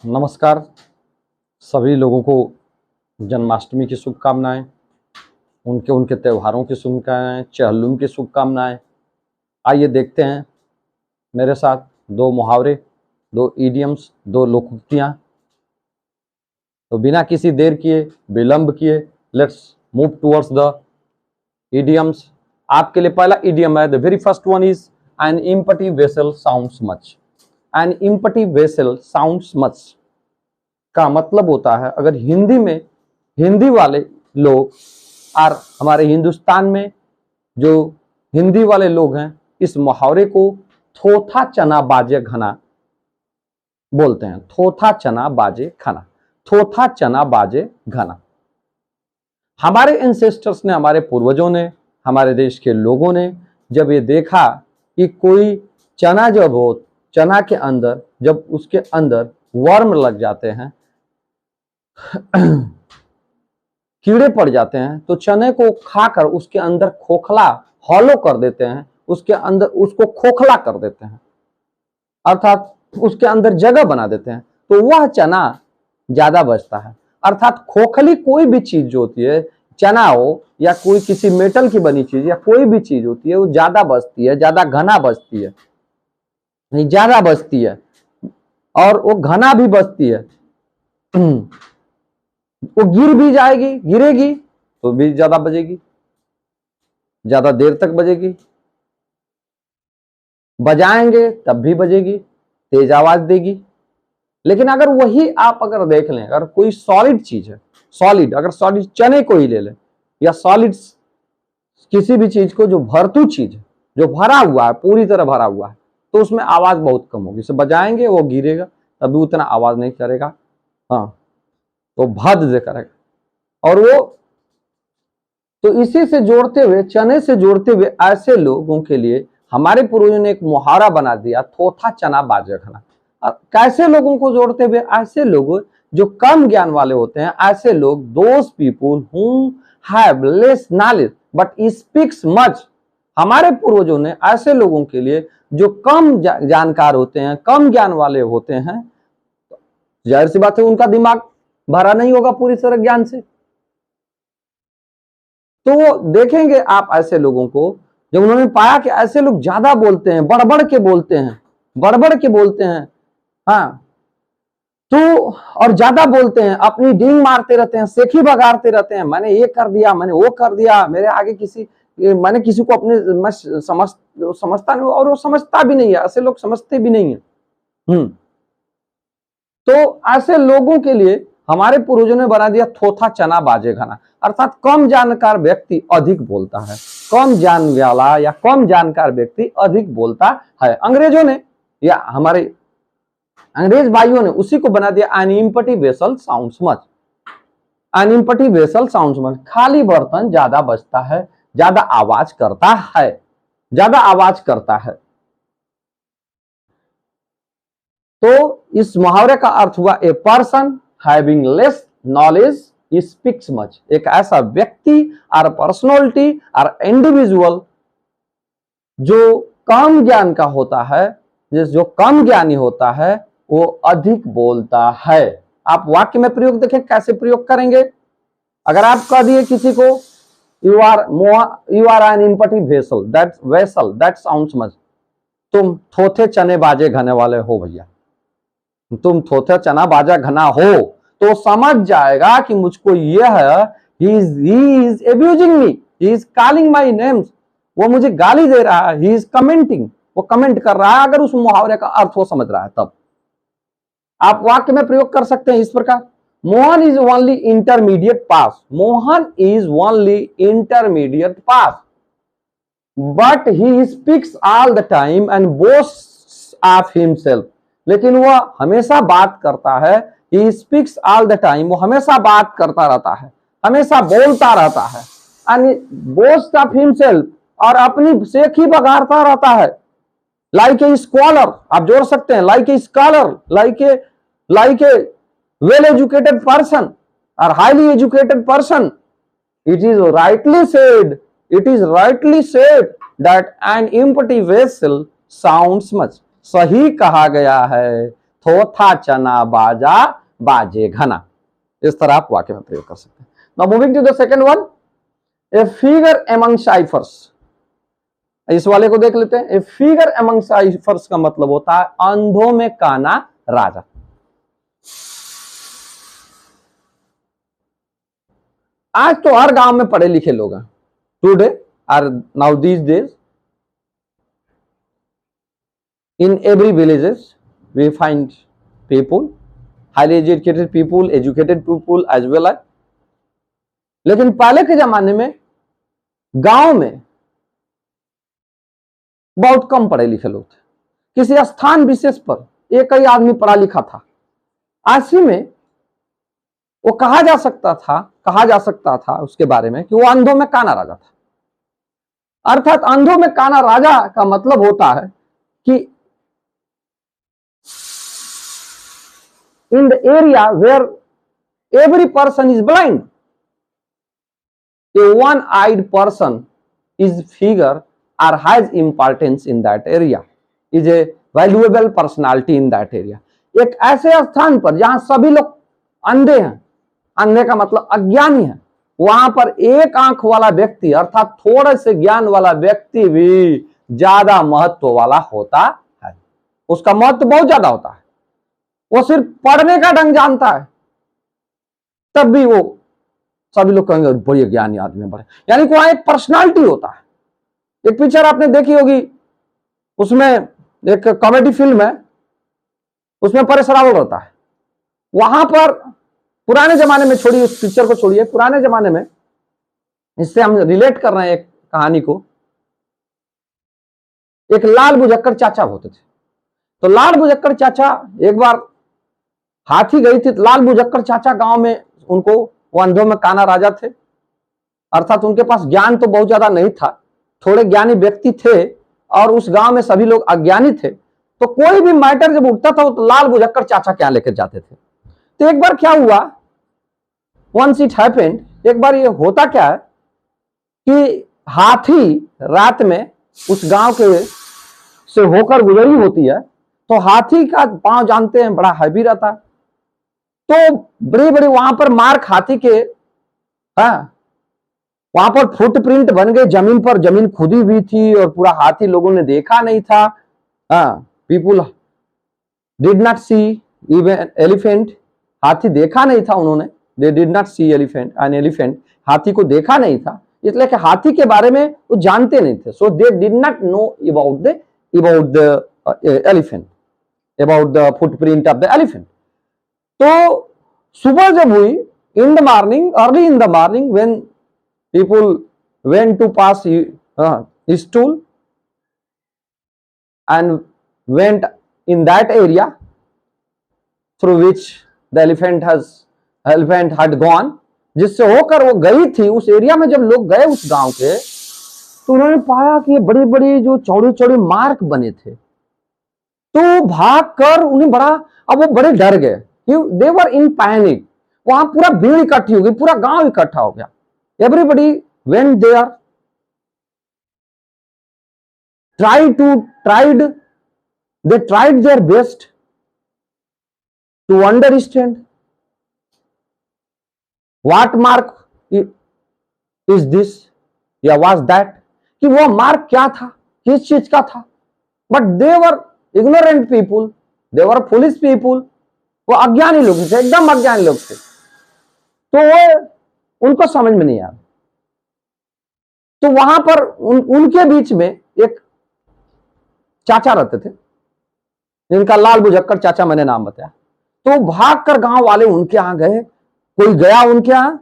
नमस्कार। सभी लोगों को जन्माष्टमी की शुभकामनाएं, उनके उनके त्योहारों की शुभकामनाएं, चहलुम की शुभकामनाएं। आइए देखते हैं मेरे साथ दो मुहावरे, दो इडियम्स, दो लोकोक्तियाँ। तो बिना किसी देर किए, विलंब किए, let's move towards the idioms. आपके लिए पहला इडियम है, the very first one is an empty vessel sounds much. N empty vessel sounds much का मतलब होता है, अगर हिंदी में हिंदी वाले लोग और हमारे हिंदुस्तान में जो हिंदी वाले लोग हैं, इस मुहावरे को थोथा चना बाजे घना बोलते हैं। थोथा चना बाजे घना, थोथा चना बाजे घना। हमारे एंसेस्टर्स ने, हमारे पूर्वजों ने, हमारे देश के लोगों ने जब ये देखा कि कोई चना जब हो, चना के अंदर जब उसके अंदर वर्म लग जाते हैं, कीड़े पड़ जाते हैं, तो चने को खाकर उसके अंदर खोखला हॉलो कर देते हैं, उसके अंदर उसको खोखला कर देते हैं, अर्थात उसके अंदर जगह बना देते हैं, तो वह चना ज्यादा बचता है। अर्थात खोखली कोई भी चीज जो होती है, चना हो या कोई किसी मेटल की बनी चीज या कोई भी चीज होती है, वो ज्यादा बचती है, ज्यादा घना बचती है, नहीं ज्यादा बचती है, और वो घना भी बचती है। वो गिर भी जाएगी, गिरेगी तो भी ज्यादा बजेगी, ज्यादा देर तक बजेगी, बजाएंगे तब भी बजेगी, तेज आवाज देगी। लेकिन अगर वही आप अगर देख लें, अगर कोई सॉलिड चीज है, सॉलिड, अगर सॉलिड चने को ही ले लें या सॉलिड किसी भी चीज को, जो भरतू चीज है, जो भरा हुआ है, पूरी तरह भरा हुआ है, तो उसमें आवाज बहुत कम होगी। इसे बजाएंगे वो गिरेगा, तभी उतना आवाज नहीं करेगा, हाँ तो भद से करेगा। और वो तो इसी से जोड़ते हुए, चने से जोड़ते हुए, ऐसे लोगों के लिए हमारे पूर्वजों ने एक मुहावरा बना दिया, थोथा चना बाजे घना। कैसे लोगों को जोड़ते हुए? ऐसे लोग जो कम ज्ञान वाले होते हैं, ऐसे लोग, those people who have less knowledge but speaks much. हमारे पूर्वजों ने ऐसे लोगों के लिए जो कम जानकार होते हैं, कम ज्ञान वाले होते हैं, जाहिर सी बात है उनका दिमाग भरा नहीं होगा पूरी तरह ज्ञान से। तो वो देखेंगे आप ऐसे लोगों को, जब उन्होंने पाया कि ऐसे लोग ज्यादा बोलते हैं, बड़बड़ के बोलते हैं, बड़बड़ के बोलते हैं, हाँ तो, और ज्यादा बोलते हैं, अपनी डींग मारते रहते हैं, सेखी बगाड़ते रहते हैं, मैंने ये कर दिया, मैंने वो कर दिया, मेरे आगे मैंने किसी को अपने समझता नहीं, और वो समझता भी नहीं है, ऐसे लोग समझते भी नहीं है। तो ऐसे लोगों के लिए हमारे पूर्वजों ने बना दिया थोथा चना बाजे घना, अर्थात कम जानकार व्यक्ति अधिक बोलता है, कम ज्ञान वाला या कम जानकार व्यक्ति अधिक बोलता है। अंग्रेजों ने या हमारे अंग्रेज भाइयों ने उसी को बना दिया N empty vessel sounds much. N empty vessel sounds much, खाली बर्तन ज्यादा बजता है, ज्यादा आवाज करता है, ज्यादा आवाज करता है। तो इस मुहावरे का अर्थ हुआ, a person having less knowledge speaks much. एक ऐसा व्यक्ति और पर्सनैलिटी और इंडिविजुअल जो कम ज्ञान का होता है, जो कम ज्ञानी होता है, वो अधिक बोलता है। आप वाक्य में प्रयोग देखें, कैसे प्रयोग करेंगे। अगर आप कह दिए किसी को, you are an empty vessel, that sounds much, तुम थोथे चने बाजे घने वाले हो भैया, तुम थोथे चना बाजा घना हो, तो समझ जाएगा कि मुझको ये है, he is abusing me, he is calling my names, वो मुझे गाली दे रहा है, he is commenting, वो कमेंट कर रहा है। अगर उस मुहावरे का अर्थ वो समझ रहा है, तब आप वाक्य में प्रयोग कर सकते हैं इस प्रकार, Mohan is only intermediate pass, Mohan is only intermediate pass, but he speaks all the time and बोस्ट्स of himself. लेकिन वह हमेशा बात करता है, he speaks all the time, वो हमेशा बात करता रहता है, हमेशा बोलता रहता है, and boast of himself, और अपनी सेख ही बगाड़ता रहता है। like a scholar, आप जोड़ सकते हैं, like a scholar, like a well educated person or highly educated person, it is rightly said that an empty vessel sounds much। सही कहा गया है थोथा चना बाजा बाजे घना। इस तरह आप वाक्य में प्रयोग कर सकते हैं। Now moving to the second one, a figure among ciphers. इस वाले को देख लेते हैं। ए फिगर एमंग साइफर्स का मतलब होता है अंधों में काना राजा। आज तो हर गांव में पढ़े लिखे लोग हैं। Today or now these days in every villages we find people, highly educated people as well as। लेकिन पहले के जमाने में गांव में बहुत कम पढ़े लिखे लोग थे। किसी स्थान विशेष पर एक ही आदमी पढ़ा लिखा था। ऐसे में वो कहा जा सकता था उसके बारे में कि वो अंधों में काना राजा था। अर्थात अंधों में काना राजा का मतलब होता है कि in the area where every person is blind, a one-eyed person is figure or has importance in that area, is a valuable personality in that area। एक ऐसे स्थान पर जहां सभी लोग अंधे हैं, अंधे का मतलब अज्ञानी है, वहां पर एक आंख वाला व्यक्ति अर्थात थोड़े से ज्ञान वाला व्यक्ति भी ज्यादा महत्व वाला होता है। उसका महत्व बहुत ज्यादा होता है। वो सिर्फ पढ़ने का ढंग जानता है, तब भी वो सभी लोग कहेंगे बड़ी ज्ञानी आदमी बड़े, यानी कि वहां एक पर्सनालिटी होता है। एक पिक्चर आपने देखी होगी, उसमें एक कॉमेडी फिल्म है, उसमें परेश रावल रहता है। वहां पर पुराने जमाने में, छोड़िए उस पिक्चर को, छोड़िए पुराने जमाने में, इससे हम रिलेट कर रहे हैं एक कहानी को। एक लाल बुझक्कड़ चाचा होते थे। तो लाल बुझक्कड़ चाचा, एक बार हाथी गई थी। लाल बुझक्कड़ चाचा गांव में, उनको वो अंधों में काना राजा थे, अर्थात उनके पास ज्ञान तो बहुत ज्यादा नहीं था, थोड़े ज्ञानी व्यक्ति थे और उस गांव में सभी लोग अज्ञानी थे। तो कोई भी मैटर जब उठता था तो लाल बुझक्कड़ चाचा क्या लेकर जाते थे। तो एक बार क्या हुआ, वंस इट हैपेंड, एक बार ये होता क्या है कि हाथी रात में उस गांव के से होकर गुजरी होती है। तो हाथी का पांव जानते हैं बड़ा हैवी रहता है, तो बड़ी बड़ी वहां पर मार्क हाथी के, वहां पर फुटप्रिंट बन गए जमीन पर, जमीन खुदी हुई थी और पूरा हाथी लोगों ने देखा नहीं था। People did not see even elephant, हाथी देखा नहीं था उन्होंने, they did not see elephant, an elephant, हाथी को देखा नहीं था, इसलिए कि हाथी के बारे में वो जानते नहीं थे। So they did not know about the elephant, about the footprint of the elephant. तो सुबह जब हुई, in the morning, early in the morning, when people went to pass stool and went in that area through which the elephant had gone, जिससे होकर वो गई थी उस एरिया में। जब लोग गए उस गांव के, तो उन्होंने पाया कि बड़े बड़े जो चौड़े चौड़े मार्क बने थे। तो भाग कर उन्हें बड़ा, अब वो बड़े डर गए, दे वर इन पैनिक। वहां पूरा भीड़ इकट्ठी हो गई, पूरा गांव इकट्ठा हो गया। Everybody went there, they tried their best to understand what mark is this या was that, कि वो मार्क क्या था, किस चीज का था। But they were ignorant people, they were foolish people, वो अज्ञानी लोग थे, एकदम अज्ञानी लोग थे। तो वो उनको समझ में नहीं आया। तो वहां पर उनके बीच में एक चाचा रहते थे, जिनका लाल बुझक्कड़ चाचा मैंने नाम बताया। तो भागकर गांव वाले उनके यहां गए, कोई गया उनके यहां,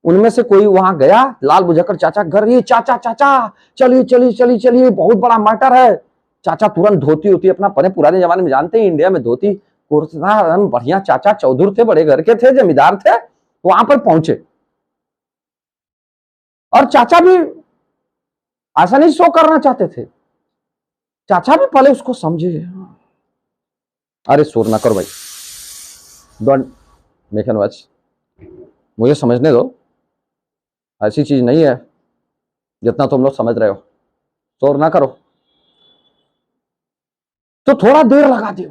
उनमें से कोई वहां गया लाल बुझक्कड़ चाचा घर, ये चाचा चाचा चलिए चलिए चलिए चलिए, बहुत बड़ा मैटर है। चाचा तुरंत धोती होती अपना, पहले पुराने जमाने में जानते हैं इंडिया में धोती कुर्ता, बढ़िया चाचा चौधर थे, बड़े घर के थे, जमींदार थे, वहां पर पहुंचे। और चाचा भी ऐसा नहीं शो करना चाहते थे, चाचा भी पहले उसको समझे, अरे शोर ना करो भाई, डोंट मेक एन वॉच, मुझे समझने दो, ऐसी चीज नहीं है जितना तुम लोग समझ रहे हो, शोर ना करो। तो थोड़ा देर लगा दियो,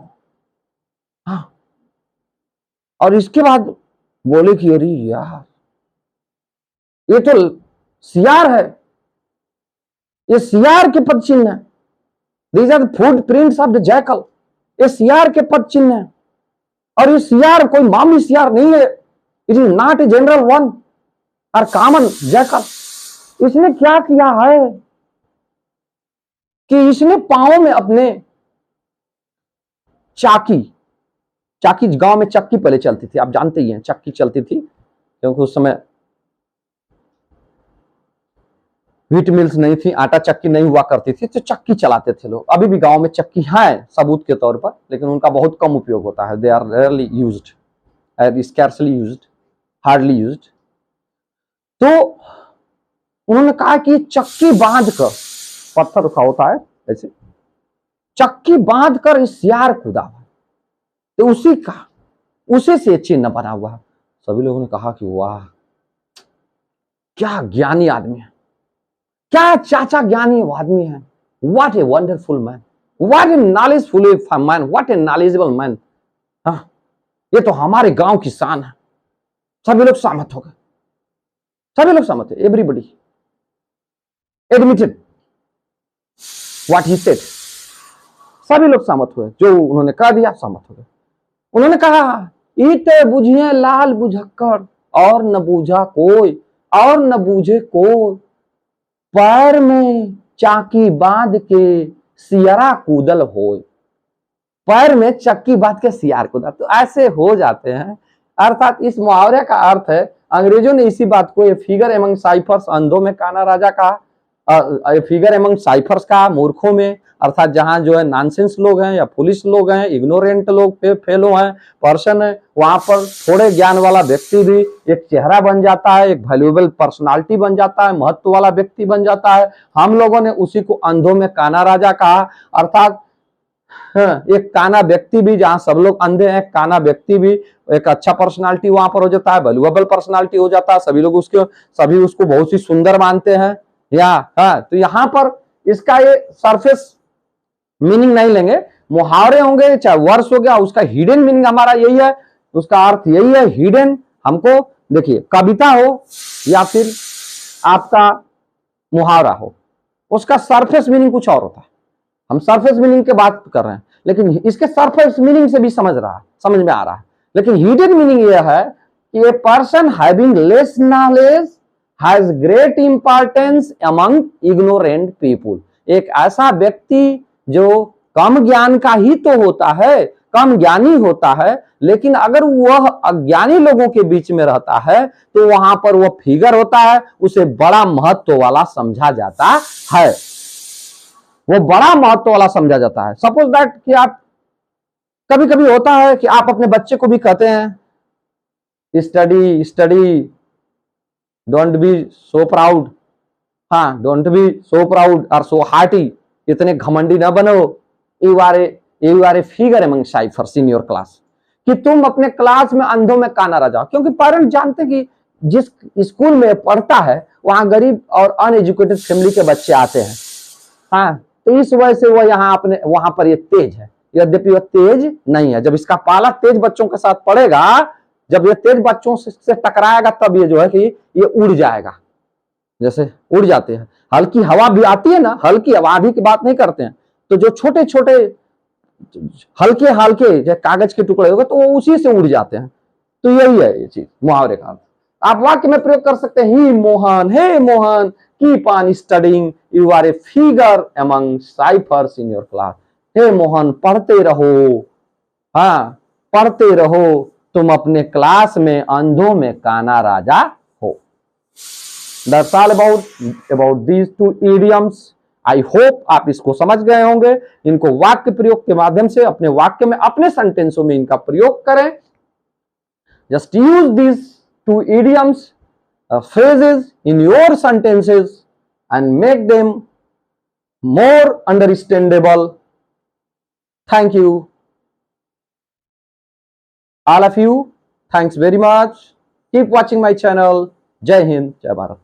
और इसके बाद बोले कि अरे यार ये तो सियार है, ये सियार के पद चिन्ह है, these are the footprints of the jackal, ये सियार के पद चिन्ह है। और ये सियार कोई मामूली सियार नहीं है, it is not a general one और कॉमन जैकल। इसने क्या किया है कि इसने पांव में अपने चाकी गांव में चक्की पहले चलती थी, आप जानते ही हैं चक्की चलती थी, क्योंकि उस समय व्हीट मिल्स नहीं थी, आटा चक्की नहीं हुआ करती थी, तो चक्की चलाते थे लोग। अभी भी गांव में चक्की है सबूत के तौर पर, लेकिन उनका बहुत कम उपयोग होता है, they are rarely used, scarcely used, hardly used. तो उन्होंने कहा कि चक्की बांध कर, पत्थर रखा होता है ऐसे, चक्की बांध कर इस सियार कूदा, तो उसी से चिन्ह बना हुआ है। सभी लोगों ने कहा कि वाह क्या ज्ञानी आदमी है, क्या चाचा ज्ञानी आदमी है, what a wonderful man, what A knowledgeful man, what A knowledgeable man. ये तो हमारे गांव की शान है। सभी लोग सहमत हो गए, सभी लोग सहमत है, everybody admitted what he said. सभी लोग सहमत हुए, जो उन्होंने कह दिया सहमत हो गए। उन्होंने कहा ईते बुझिए लाल बुझक्कड़, और न बूझा कोई, और न बूझे कोई, पैर में चाकी बांध के सियारा कूदल होय। पैर में चक्की बांध के सियार कूदा, तो ऐसे हो जाते हैं। अर्थात इस मुहावरे का अर्थ है, अंग्रेजों ने इसी बात को, ये फिगर एमंग साइफर्स, अंधों में काना राजा का, फिगर एमंग साइफर्स का, मूर्खों में, अर्थात जहां जो है नॉनसेंस लोग हैं या पुलिस लोग हैं, इग्नोरेंट लोग, फेलो हैं, पर्सन है, वहां पर थोड़े ज्ञान वाला व्यक्ति भी एक चेहरा बन जाता है, एक वैल्यूएबल पर्सनालिटी बन जाता है, महत्व वाला व्यक्ति बन जाता है। हम लोगों ने उसी को अंधों में काना राजा कहा। अर्थात एक काना व्यक्ति भी, जहां सब लोग अंधे हैं, काना व्यक्ति भी एक अच्छा पर्सनालिटी वहां पर हो जाता है, वैल्यूएबल पर्सनालिटी हो जाता है, सभी उसको बहुत ही सुंदर मानते हैं। तो यहाँ पर इसका ये सरफेस मीनिंग नहीं लेंगे, मुहावरे होंगे चाहे वर्ष हो गया, उसका हिडन मीनिंग हमारा यही है, उसका अर्थ यही है हिडन। हमको देखिए, कविता हो या फिर आपका मुहावरा हो, उसका सरफेस मीनिंग कुछ और होता है। हम सरफेस मीनिंग की बात कर रहे हैं, लेकिन इसके सरफेस मीनिंग से भी समझ में आ रहा है। लेकिन हिडन मीनिंग यह है कि a person having less knowledge has great importance among ignorant people. एक ऐसा व्यक्ति जो कम ज्ञान का ही तो होता है, कम ज्ञानी होता है, लेकिन अगर वह अज्ञानी लोगों के बीच में रहता है तो वहां पर वह फिगर होता है, उसे बड़ा महत्व वाला समझा जाता है, वो बड़ा महत्व वाला समझा जाता है। सपोज दैट कि आप, कभी कभी होता है कि आप अपने बच्चे को भी कहते हैं study study, don't be so proud, don't be so proud और सो हार्टी, इतने घमंडी ना बनो, you are a figure among ciphers in your class, कि तुम अपने क्लास में अंधों में काना रह जाओ। क्योंकि पेरेंट्स जानते कि जिस स्कूल में पढ़ता है वहां गरीब और अनएजुकेटेड फैमिली के बच्चे आते हैं, तो इस वजह से वह यहाँ अपने वहां पर ये तेज है, यद्यपि वह तेज नहीं है। जब इसका पाला तेज बच्चों के साथ पड़ेगा, जब ये तेज बच्चों से टकराएगा, तब ये जो है कि ये उड़ जाएगा, जैसे उड़ जाते हैं। हल्की हवा भी आती है ना, हल्की हवा आधी की बात नहीं करते हैं, तो जो छोटे छोटे हल्के हल्के जो कागज के टुकड़े होगा तो वो उसी से उड़ जाते हैं। तो यही है ये चीज मुहावरे का। आप वाक्य में प्रयोग कर सकते हैं, hey Mohan, hey Mohan, keep on studying, you are a figure among ciphers in your class. Hey Mohan, पढ़ते रहो, पढ़ते रहो, तुम अपने क्लास में अंधों में काना राजा हो। That's all about these two idioms. I hope आप इसको समझ गए होंगे। इनको वाक्य प्रयोग के माध्यम से अपने वाक्य में, अपने सेंटेंसों में इनका प्रयोग करें। Just use these two idioms, phrases in your sentences and make them more understandable. Thank you, all of you. Thanks very much. Keep watching my channel. Jai Hind, Jai Bharat.